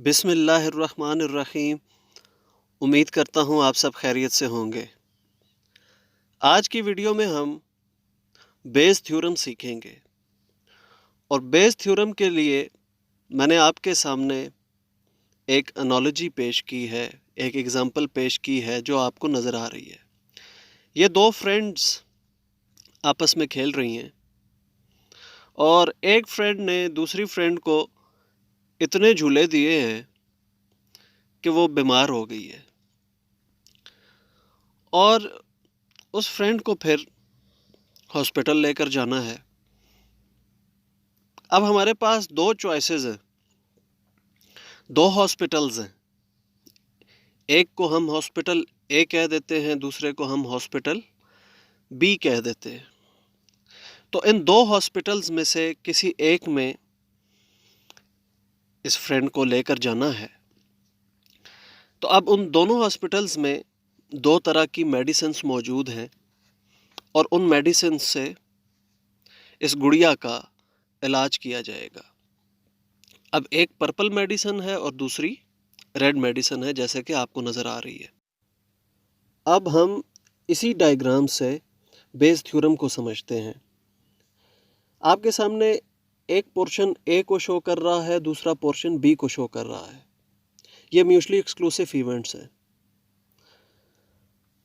बिस्मिल्लाहिर्रहमानिर्रहीम। उम्मीद करता हूँ आप सब खैरियत से होंगे। आज की वीडियो में हम बेस थ्योरम सीखेंगे और बेस थ्योरम के लिए मैंने आपके सामने एक एनालॉजी पेश की है, एक एग्जांपल पेश की है जो आपको नज़र आ रही है। ये दो फ्रेंड्स आपस में खेल रही हैं और एक फ्रेंड ने दूसरी फ्रेंड को इतने झूले दिए हैं कि वो बीमार हो गई है और उस फ्रेंड को फिर हॉस्पिटल लेकर जाना है। अब हमारे पास दो चॉइसेस हैं, दो हॉस्पिटल्स हैं। एक को हम हॉस्पिटल ए कह देते हैं, दूसरे को हम हॉस्पिटल बी कह देते हैं। तो इन दो हॉस्पिटल्स में से किसी एक में इस फ्रेंड को लेकर जाना है। तो अब उन दोनों हॉस्पिटल्स में दो तरह की मेडिसिन्स मौजूद हैं और उन मेडिसिन्स से इस गुड़िया का इलाज किया जाएगा। अब एक पर्पल मेडिसिन है और दूसरी रेड मेडिसिन है, जैसे कि आपको नज़र आ रही है। अब हम इसी डायग्राम से बेस थ्योरम को समझते हैं। आपके सामने एक पोर्शन ए को शो कर रहा है, दूसरा पोर्शन बी को शो कर रहा है। ये म्यूचुअली एक्सक्लूसिव इवेंट्स हैं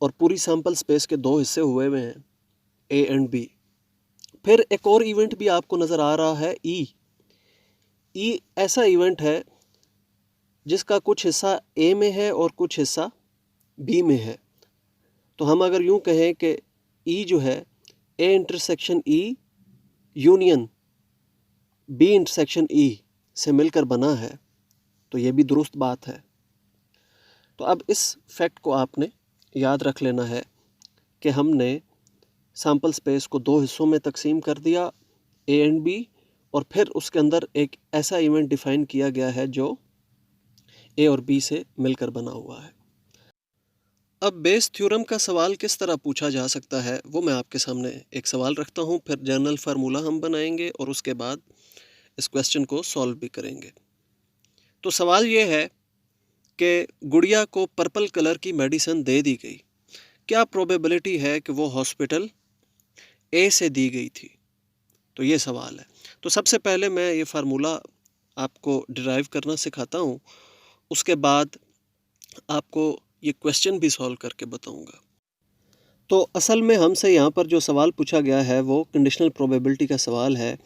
और पूरी सैंपल स्पेस के दो हिस्से हुए हुए हैं, ए एंड बी। फिर एक और इवेंट भी आपको नज़र आ रहा है, ई। ई ऐसा इवेंट है जिसका कुछ हिस्सा ए में है और कुछ हिस्सा बी में है। तो हम अगर यूं कहें कि ई जो है A intersection E union B intersection E से मिलकर बना है, तो ये भी दुरुस्त बात है। तो अब इस फैक्ट को आपने याद रख लेना है कि हमने सैंपल स्पेस को दो हिस्सों में तकसीम कर दिया, ए एंड बी, और फिर उसके अंदर एक ऐसा इवेंट डिफाइन किया गया है जो ए और बी से मिलकर बना हुआ है। अब बेस थ्योरम का सवाल किस तरह पूछा जा सकता है, वो मैं आपके सामने एक सवाल रखता हूँ, फिर जनरल फार्मूला हम बनाएंगे और उसके बाद इस क्वेश्चन को सॉल्व भी करेंगे। तो सवाल ये है कि गुड़िया को पर्पल कलर की मेडिसिन दे दी गई, क्या प्रोबेबिलिटी है कि वो हॉस्पिटल ए से दी गई थी? तो ये सवाल है। तो सबसे पहले मैं ये फार्मूला आपको डिराइव करना सिखाता हूँ, उसके बाद आपको ये क्वेश्चन भी सॉल्व करके बताऊँगा। तो असल में हमसे यहाँ पर जो सवाल पूछा गया है वो कंडीशनल प्रोबेबिलिटी का सवाल है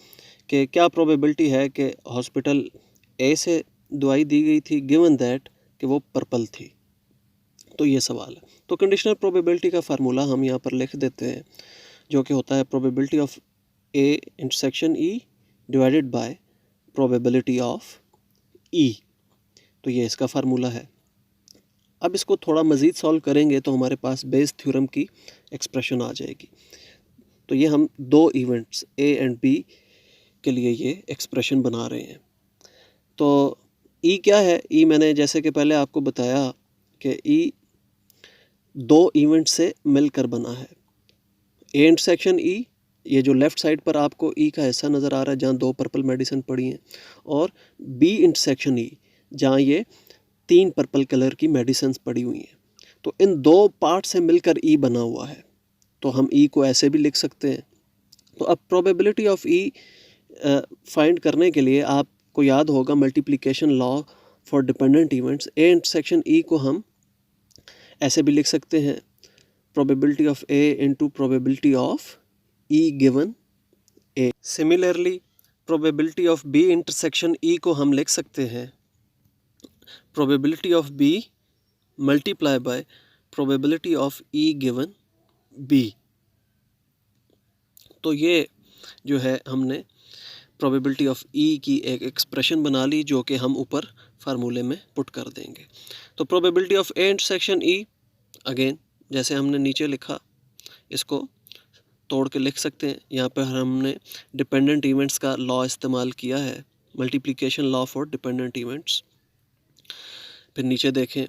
कि क्या प्रोबेबिलिटी है कि हॉस्पिटल ए से दवाई दी गई थी गिवन दैट कि वो पर्पल थी। तो ये सवाल है। तो कंडीशनल प्रोबेबिलिटी का फार्मूला हम यहाँ पर लिख देते हैं, जो कि होता है probability of A intersection E divided by probability of E. तो ये इसका फार्मूला है। अब इसको थोड़ा मज़ीद सॉल्व करेंगे तो हमारे पास बेस थ्योरम की एक्सप्रेशन आ जाएगी। तो ये हम दो इवेंट्स ए एंड बी के लिए ये एक्सप्रेशन बना रहे हैं। तो ई क्या है? ई मैंने जैसे कि पहले आपको बताया कि ई दो इवेंट से मिलकर बना है। ए इंटरसेक्शन ई, ये जो लेफ़्ट साइड पर आपको ई का हिस्सा नज़र आ रहा है जहाँ दो पर्पल मेडिसिन पड़ी हैं, और बी इंटरसेक्शन ई जहाँ ये तीन पर्पल कलर की मेडिसिन पड़ी हुई हैं। तो इन दो पार्ट से मिलकर ई बना हुआ है। तो हम ई को ऐसे भी लिख सकते हैं। तो अब प्रोबेबिलिटी ऑफ ई फाइंड करने के लिए आपको याद होगा multiplication law for dependent events. A intersection E को हम ऐसे भी लिख सकते हैं, probability of A into probability of E given A. Similarly probability of B intersection E को हम लिख सकते हैं probability of B multiply by probability of E given B. तो ये जो है हमने प्रोबेबिलिटी ऑफ ई की एक एक्सप्रेशन बना ली, जो कि हम ऊपर फार्मूले में पुट कर देंगे। तो probability of A intersection E, again जैसे हमने नीचे लिखा, इसको तोड़ के लिख सकते हैं। यहाँ पर हमने डिपेंडेंट इवेंट्स का लॉ इस्तेमाल किया है, multiplication law for dependent events. फिर नीचे देखें,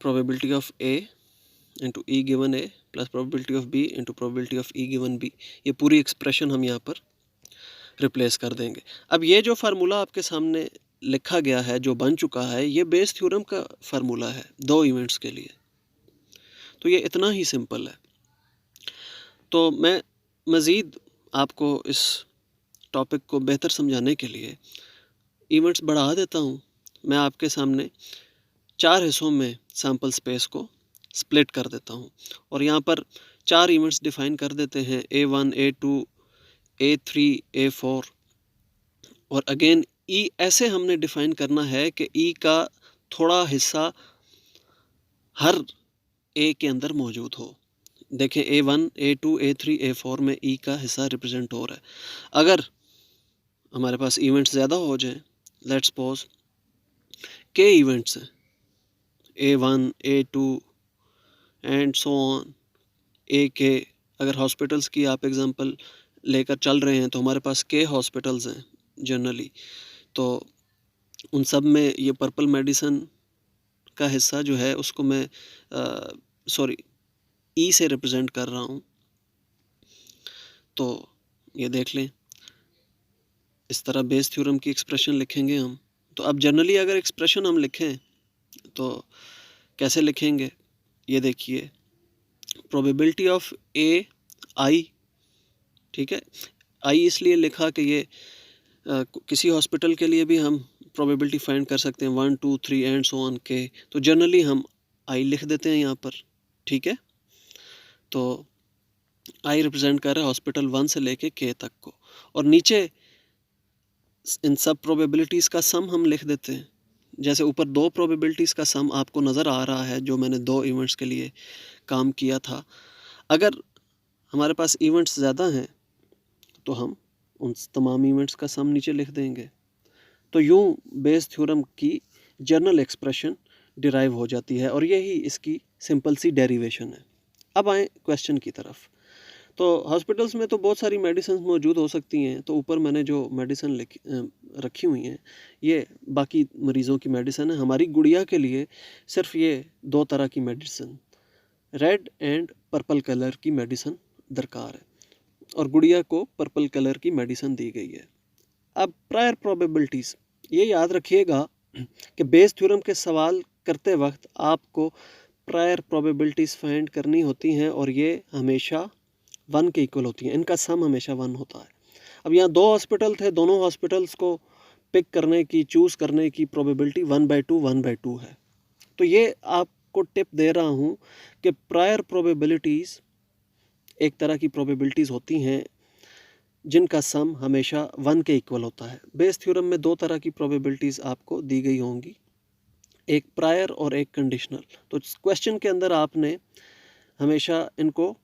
probability of A into E given A plus probability of B into probability of E given B. ये पूरी एक्सप्रेशन हम यहाँ पर रिप्लेस कर देंगे। अब ये जो फार्मूला आपके सामने लिखा गया है, जो बन चुका है, ये बेस थ्योरम का फार्मूला है 2 इवेंट्स के लिए। तो ये इतना ही सिंपल है। तो मैं मज़ीद आपको इस टॉपिक को बेहतर समझाने के लिए इवेंट्स बढ़ा देता हूँ। मैं आपके सामने 4 हिस्सों में सैम्पल स्पेस को स्प्लिट कर देता हूँ और यहाँ पर 4 इवेंट्स डिफ़ाइन कर देते हैं, A1, A2, A3, A4 और अगेन E ऐसे हमने डिफ़ाइन करना है कि E का थोड़ा हिस्सा हर A के अंदर मौजूद हो। देखें A1, A2, A3, A4 में E का हिस्सा रिप्रेजेंट हो रहा है। अगर हमारे पास इवेंट्स ज़्यादा हो जाएं, लेट्स सपोज K इवेंट्स हैं, A1, A2 and so on AK, अगर हॉस्पिटल्स की आप एग्जांपल लेकर चल रहे हैं तो हमारे पास K हॉस्पिटल्स हैं जनरली, तो उन सब में ये पर्पल मेडिसन का हिस्सा जो है उसको मैं E से रिप्रेजेंट कर रहा हूँ। तो ये देख लें, इस तरह बेस थ्योरम की एक्सप्रेशन लिखेंगे हम। तो अब जनरली अगर एक्सप्रेशन हम लिखें तो कैसे लिखेंगे, ये देखिए, प्रोबेबिलिटी ऑफ ए आई, ठीक है, आई इसलिए लिखा कि ये किसी हॉस्पिटल के लिए भी हम प्रोबेबिलिटी फाइंड कर सकते हैं 1, 2, 3 एंड सो ऑन के, तो जनरली हम आई लिख देते हैं यहाँ पर, ठीक है। तो आई रिप्रेजेंट कर रहा है हॉस्पिटल 1 से लेके के तक को, और नीचे इन सब प्रोबेबिलिटीज़ का सम हम लिख देते हैं। जैसे ऊपर 2 प्रोबेबिलिटीज़ का सम आपको नज़र आ रहा है जो मैंने 2 इवेंट्स के लिए काम किया था। अगर हमारे पास इवेंट्स ज़्यादा हैं तो हम उन तमाम इवेंट्स का सम नीचे लिख देंगे। तो यूँ बेस थ्योरम की जनरल एक्सप्रेशन डिराइव हो जाती है और यही इसकी सिंपल सी डेरिवेशन है। अब आए क्वेश्चन की तरफ। तो हॉस्पिटल्स में तो बहुत सारी मेडिसिन मौजूद हो सकती हैं, तो ऊपर मैंने जो मेडिसिन रखी हुई हैं ये बाकी मरीज़ों की मेडिसिन है। हमारी गुड़िया के लिए सिर्फ ये 2 तरह की medicine, red and purple colour की मेडिसिन दरकार है और गुड़िया को पर्पल कलर की मेडिसिन दी गई है। अब प्रायर प्रोबेबिलिटीज़, ये याद रखिएगा कि बेस थ्योरम के सवाल करते वक्त आपको प्रायर प्रोबेबिलिटीज़ फाइंड करनी होती हैं और ये हमेशा 1 के इक्वल होती हैं, इनका सम हमेशा 1 होता है। अब यहाँ 2 हॉस्पिटल थे, दोनों हॉस्पिटल्स को पिक करने की, चूज़ करने की प्रोबेबिलिटी 1/2 है। तो ये आपको टिप दे रहा हूँ कि प्रायर प्रोबेबिलिटीज़ एक तरह की प्रोबेबिलिटीज़ होती हैं जिनका सम हमेशा 1 के इक्वल होता है। बेस थ्योरम में 2 तरह की प्रोबेबिलिटीज़ आपको दी गई होंगी, एक प्रायर और एक कंडीशनल। तो क्वेश्चन के अंदर आपने हमेशा इनको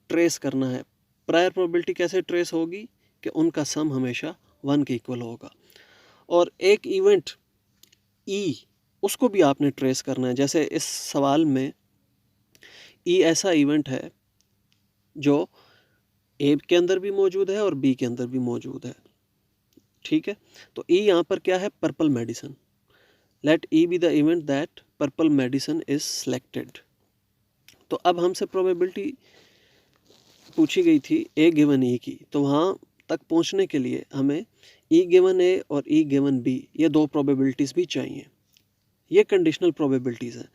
ट्रेस करना है। प्रायर प्रोबेबिलिटी कैसे ट्रेस होगी कि उनका सम हमेशा 1 के इक्वल होगा, और एक इवेंट ई उसको भी आपने ट्रेस करना है। जैसे इस सवाल में ई ऐसा इवेंट है जो ए के अंदर भी मौजूद है और बी के अंदर भी मौजूद है, ठीक है। तो ई यहाँ पर क्या है, purple medicine. Let E be the event that purple medicine is selected. तो अब हमसे प्रोबेबिलिटी पूछी गई थी ए गिवन ई की, तो वहाँ तक पहुँचने के लिए हमें ई गिवन ए और ई गिवन बी, ये 2 प्रोबेबिलिटीज़ भी चाहिए। ये कंडीशनल प्रोबेबिलिटीज़ हैं।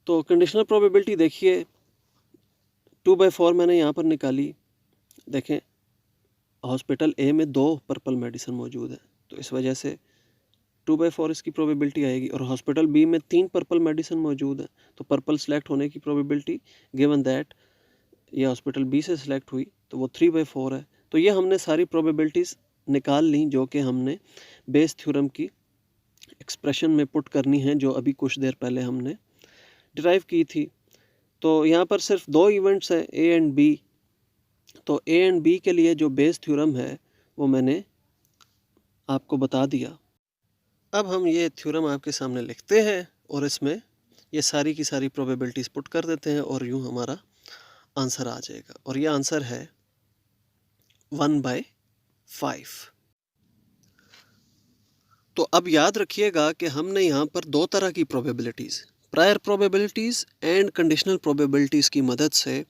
तो कंडीशनल प्रोबेबिलिटी देखिए 2/4 मैंने यहाँ पर निकाली। देखें हॉस्पिटल ए में 2 पर्पल मेडिसिन मौजूद है, तो इस वजह से 2/4 इसकी प्रोबेबिलिटी आएगी, और हॉस्पिटल बी में 3 पर्पल मेडिसिन मौजूद है, तो पर्पल सेलेक्ट होने की प्रोबेबिलिटी गिवन दैट ये हॉस्पिटल बी से सिलेक्ट हुई तो वो 3/4 है। तो ये हमने सारी प्रोबेबिलिटीज़ निकाल ली जो कि हमने बेस थ्योरम की एक्सप्रेशन में पुट करनी है, जो अभी कुछ देर पहले हमने डिराइव की थी। तो यहाँ पर सिर्फ 2 इवेंट्स हैं ए एंड बी, तो ए एंड बी के लिए जो बेस थ्योरम है वो मैंने आपको बता दिया। अब हम ये थ्योरम आपके सामने लिखते हैं और इसमें ये सारी की सारी प्रोबेबिलिटीज़ पुट कर देते हैं और यूँ हमारा आंसर आ जाएगा, और ये आंसर है 1/5। तो अब याद रखिएगा कि हमने यहाँ पर 2 तरह की probabilities, prior probabilities and conditional probabilities की मदद से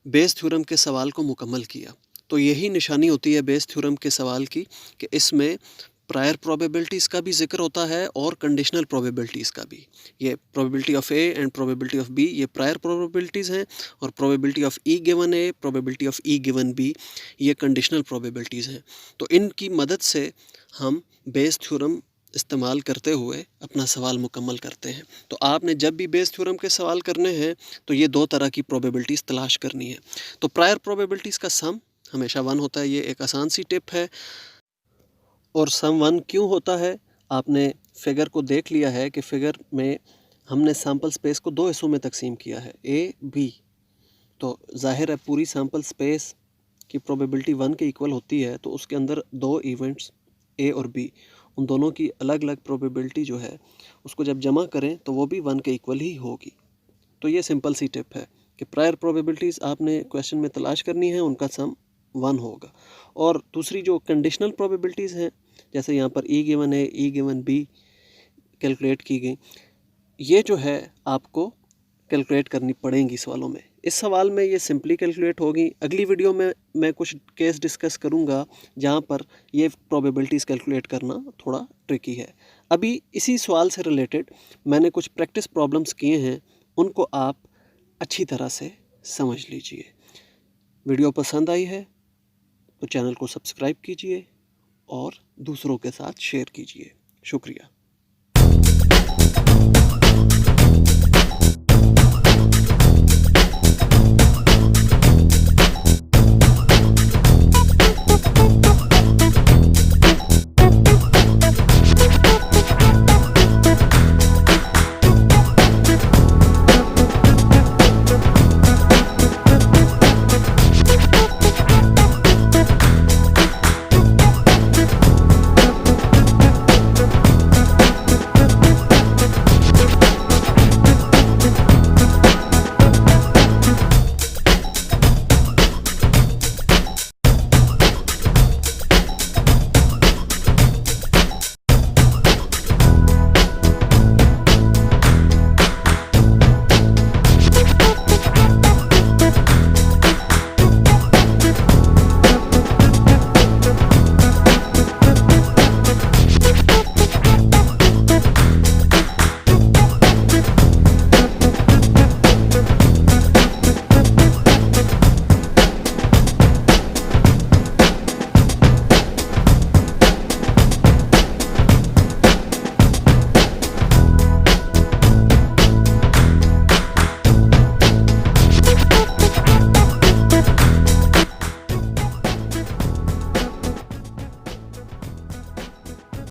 बेस थ्योरम के सवाल को मुकम्मल किया। तो यही निशानी होती है बेस थ्योरम के सवाल की कि इसमें प्रायर प्रोबेबिलिटीज़ का भी जिक्र होता है और कंडीशनल प्रोबेबिलिटीज़ का भी। ये probability of A and probability of B ये प्रायर प्रोबेबिलिटीज़ हैं, और probability of E given A, probability of E given B ये कंडीशनल प्रोबेबिलिटीज़ हैं। तो इनकी मदद से हम बेस थ्योरम इस्तेमाल करते हुए अपना सवाल मुकम्मल करते हैं। तो आपने जब भी बेस थ्योरम के सवाल करने हैं तो ये दो तरह की प्रोबेबिलिटीज़ तलाश करनी है। तो प्रायर प्रोबेबिलिटीज़ का सम हमेशा 1 होता है, ये एक आसान सी टिप है। और सम 1 क्यों होता है, आपने फिगर को देख लिया है कि फिगर में हमने सैम्पल स्पेस को 2 हिस्सों में तकसीम किया है, ए बी। तो ज़ाहिर है पूरी सैम्पल स्पेस की प्रोबेबिलिटी 1 के इक्वल होती है, तो उसके अंदर 2 इवेंट्स ए और बी, उन दोनों की अलग अलग प्रोबेबिलिटी जो है उसको जब जमा करें तो वो भी 1 के इक्वल ही होगी। तो ये सिंपल सी टिप है कि प्रायर प्रोबेबिलिटीज़ आपने क्वेश्चन में तलाश करनी है, उनका सम 1 होगा। और दूसरी जो कंडीशनल प्रोबेबिलिटीज़ हैं, जैसे यहाँ पर ई गिवन ए, ई गिवन बी कैलकुलेट की गई, ये जो है आपको कैलकुलेट करनी पड़ेंगी सवालों में। इस सवाल में ये सिंपली कैलकुलेट होगी। अगली वीडियो में मैं कुछ केस डिस्कस करूँगा जहाँ पर ये प्रोबेबिलिटीज़ कैलकुलेट करना थोड़ा ट्रिकी है। अभी इसी सवाल से रिलेटेड मैंने कुछ प्रैक्टिस प्रॉब्लम्स किए हैं, उनको आप अच्छी तरह से समझ लीजिए। वीडियो पसंद आई है तो चैनल को सब्सक्राइब कीजिए और दूसरों के साथ शेयर कीजिए। शुक्रिया।